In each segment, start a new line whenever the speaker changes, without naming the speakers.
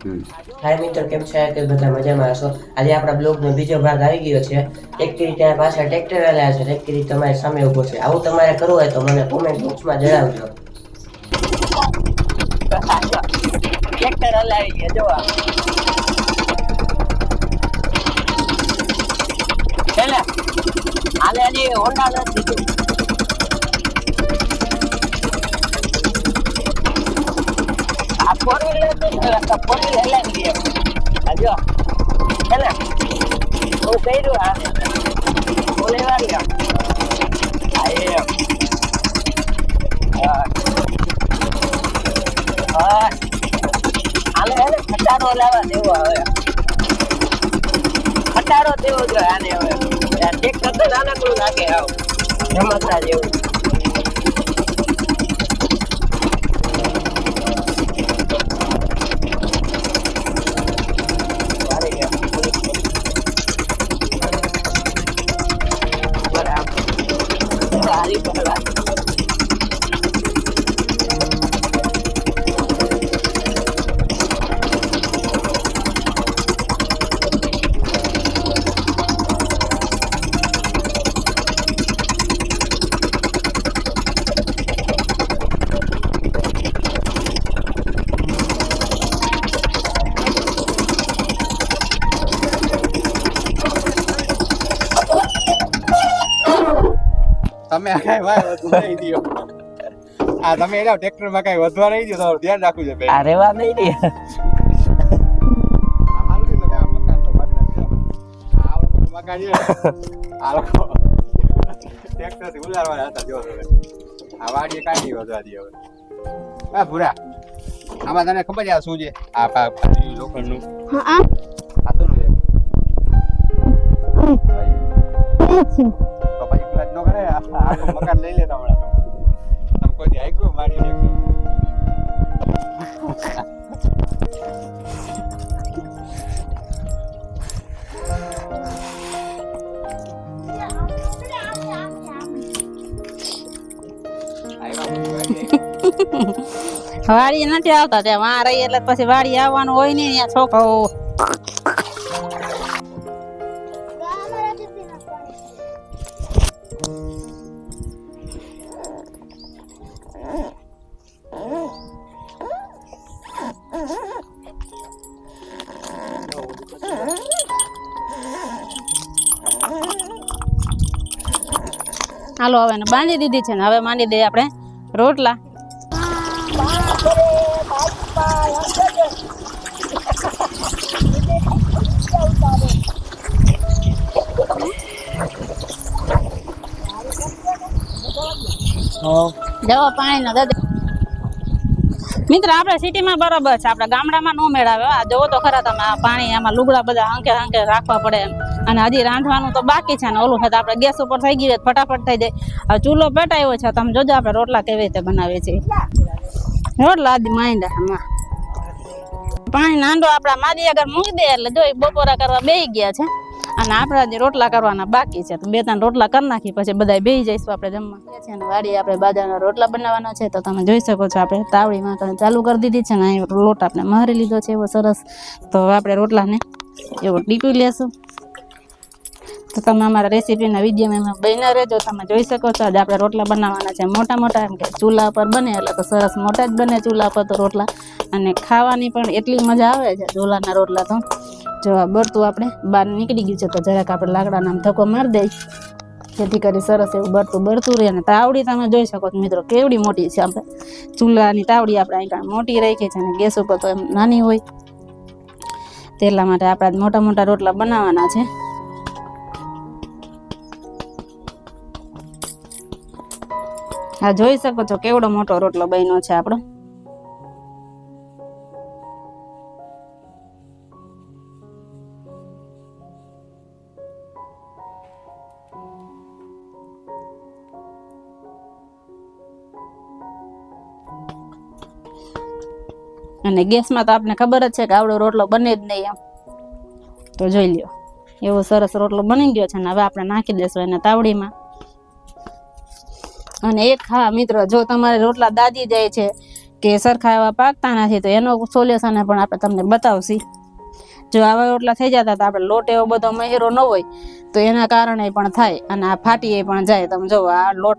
હાય મિત્રો, કેમ છે કે બધા મજામાં હશો? આજે આપણા બ્લોગનો બીજો ભાગ આવી ગયો છે. ટેકરી ત્યાં પાછળ ટ્રેક્ટર આવ્યા છે. ટેકરી તમારી સામે ઊભો છે. આવું તમારે કરવું હોય તો મને કોમેન્ટ બોક્સમાં જણાવજો.
ટ્રેક્ટર હલાવી ગયા જોવા એટલે હાલે ની હોન્ડા નથી દીધું. આ ફોર વ્હીલર તો ફોર વ્હીલર હલાવી ગયા જો એટલે હું કર્યું આ બોલે વાળી આ હાલે હાલે ખટારો લાવવા દેવો હવે ખટારો દેવો જોઈએ આને હવે ટ્રેક્ટર તો નાનકડું લાગે આવ રમકડા જેવું
તમે કઈ વધુ નહીં દો. આ તમે એના ટ્રેક્ટર માં કઈ વધવા નહીં દો, તમારું ધ્યાન રાખવું છે ભાઈ.
આ રેવા નહીં દે
ટ્રેક્ટર થી ઉલારવાના હતા જો આ વાડીએ કાંઈ નહીં વધવા દે હવે. હા ભૂરા, આમાં તને ખબર છે આ શું છે? આ લોખંડનું આ શું છે? તો પછી પ્લાન ન કરે, આખું મકાન લઈ લેતા હમણાં તમે કોઈ દી આગ્યું મારી
વાડી નથી આવતા ત્યાં વાં રહી એટલે પછી વાડી આવવાનું હોય ને ત્યાં છોકરાઓ હાલો હવે બાંધી દીધી છે ને હવે માંડી દઈએ આપણે રોટલા. જવા પાણી ના દે મિત્ર, આપણે સિટીમાં બરોબર છે, આપણે ગામડામાં નો મેળાવે. આ જોવો તો ખરા તમે, આ પાણી આમાં લુગડા બધા હાંકે હાંકે રાખવા પડે એમ. અને હજી રાંધવાનું તો બાકી છે ને ઓલું છે આપણે ગેસ ઉપર થઈ ગયું ફટાફટ થઈ જાય. હવે ચૂલો પેટાયો છે, તમે જોજો આપણે રોટલા કેવી રીતે બનાવીએ છીએ. રોટલા આદિ માંડ્યા આમાં પાણી નાંદો આપણા માદી આગળ મૂકી દે એટલે જો બપોરા કરવા બેસી ગયા છે અને આપણા જે રોટલા કરવાના બાકી છે. તો 2-3 રોટલા કરી નાખી પછી બધા બેસી જઈશું આપણે જમવા. છે ને વાડી આપણે બાજરાના રોટલા બનાવવાના છે તો તમે જોઈ શકો છો આપણે તાવડીમાં ચાલુ કરી દીધી છે ને અહીં લોટ આપણે મારી લીધો છે એવો સરસ. તો આપણે રોટલાને એવો ટીપી લેશું. તો તમે અમારા રેસીપીના વિડીયોમાં બન્યા રહેજો. તમે જોઈ શકો છો આજે આપણે રોટલા બનાવવાના છે મોટા મોટા, એમ કે ચૂલા પર બને એટલે તો સરસ મોટા જ બને ચૂલા પર તો રોટલા. અને ખાવાની પણ એટલી મજા આવે છે ચૂલાના રોટલા તો. જો આ બરતું આપણે બહાર નીકળી ગયું છે તો જરાક આપણે લાકડાના આમ ધક્કો મારી દઈએ જેથી કરી સરસ એવું બરતું રહે. અને તાવડી તમે જોઈ શકો છો મિત્રો કેવડી મોટી છે. આપણે ચૂલાની તાવડી આપણે અહીં મોટી રાખી છે અને ગેસ ઉપર તો એમ નાની હોય. તેટલા માટે આપણે મોટા મોટા રોટલા બનાવવાના છે. હા જોઈ શકો છો કેવડો મોટો રોટલો બન્યો છે આપણો. અને ગેસમાં તો આપને ખબર જ છે કે આવડો રોટલો બને જ નહીં એમ. તો જોઈ લ્યો એવો સરસ રોટલો બની ગયો છે ને હવે આપણે નાખી દેશું એને તાવડીમાં. અને એક હા મિત્રો, જો તમારે રોટલા દાજી જાય છે કે સરખા એવા પાકતા નથી, તો એનો સોલ્યુશન પણ આપણે તમને બતાવશી. જો આવા રોટલા થઈ જતા તો આપણે લોટ એવો બધો મહેરો ન હોય તો એના કારણે પણ થાય અને આ ફાટી પણ જાય. તમે જો આ લોટ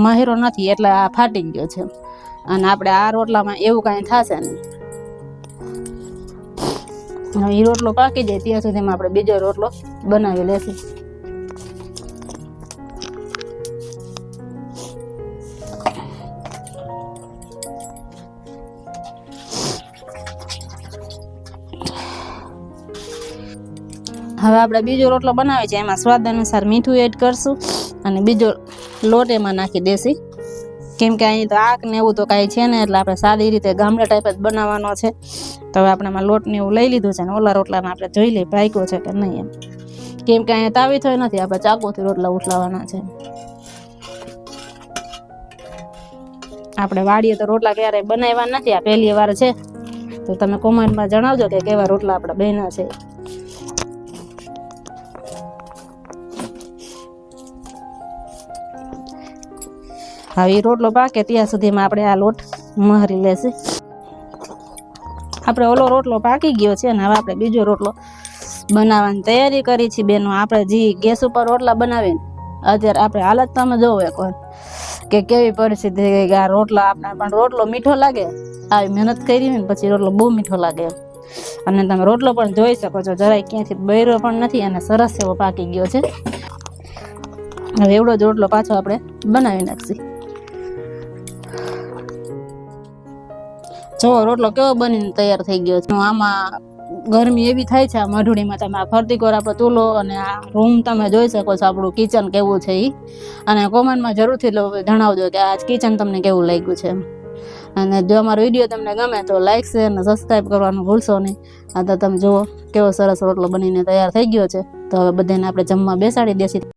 મહેરો નથી એટલે આ ફાટી ગયો છે અને આપણે આ રોટલામાં એવું કાંઈ થશે નહીં. એ રોટલો પાકી જાય ત્યાં સુધીમાં આપણે બીજો રોટલો બનાવી લેશું. હવે આપણે બીજો રોટલો બનાવી છે, એમાં સ્વાદ અનુસાર મીઠું એડ કરશું અને બીજો લોટ એમાં નાખી દેસી. કેમ કે અહીં તો આક ને એવું તો કાંઈ છે ને, એટલે આપણે સાદી રીતે ગામડા ટાઈપ જ બનાવવાનો છે. તો હવે આપણે એમાં લોટ ને એવું લઈ લીધું છે ને ઓલા રોટલાને આપણે જોઈ લઈએ પાક્યો છે કે નહીં એમ. કેમ કે અહીંયા તાવી થોય નથી, આપણે ચાકુથી રોટલા ઉઠલાવાના છે. આપણે વાડીએ તો રોટલા ક્યારેય બનાવ્યા નથી, આ પહેલી વાર છે. તો તમે કોમેન્ટમાં જણાવજો કે કેવા રોટલા આપણા બન્યા છે. હવે એ રોટલો પાકે ત્યાં સુધીમાં આપણે આ લોટ મહરી લેશે. આપણે ઓલો રોટલો પાકી ગયો છે અને હવે આપણે બીજો રોટલો બનાવવાની તૈયારી કરી છે બેનો. આપણે જે ગેસ ઉપર રોટલા બનાવીને અત્યારે આપણે હાલત તમે જોવો એકવાર કે કેવી પરિસ્થિતિ થઈ ગઈ. આ રોટલા આપણે પણ રોટલો મીઠો લાગે, આવી મહેનત કરી ને પછી રોટલો બહુ મીઠો લાગે. અને તમે રોટલો પણ જોઈ શકો છો, જરાય ક્યાંથી બૈરો પણ નથી અને સરસ એવો પાકી ગયો છે. હવે એવડો જ રોટલો પાછો આપણે બનાવી નાખીએ. જો રોટલો કેવો બનીને તૈયાર થઈ ગયો છે. આમાં ગરમી એવી થાય છે આ મઢુડીમાં. તમે આ ફરતી કોર આપણો ચૂલો અને આ રૂમ તમે જોઈ શકો છો, આપણું કિચન કેવું છે એ. અને કોમેન્ટમાં જરૂરથી જણાવજો કે આ કિચન તમને કેવું લાગ્યું છે. અને જો અમારો વિડીયો તમને ગમે તો લાઈક શેર અને સબસ્ક્રાઈબ કરવાનું ભૂલશો નહીં. આ તો તમે જુઓ કેવો સરસ રોટલો બનીને તૈયાર થઈ ગયો છે. તો હવે બધાને આપણે જમવા બેસાડી દેશું.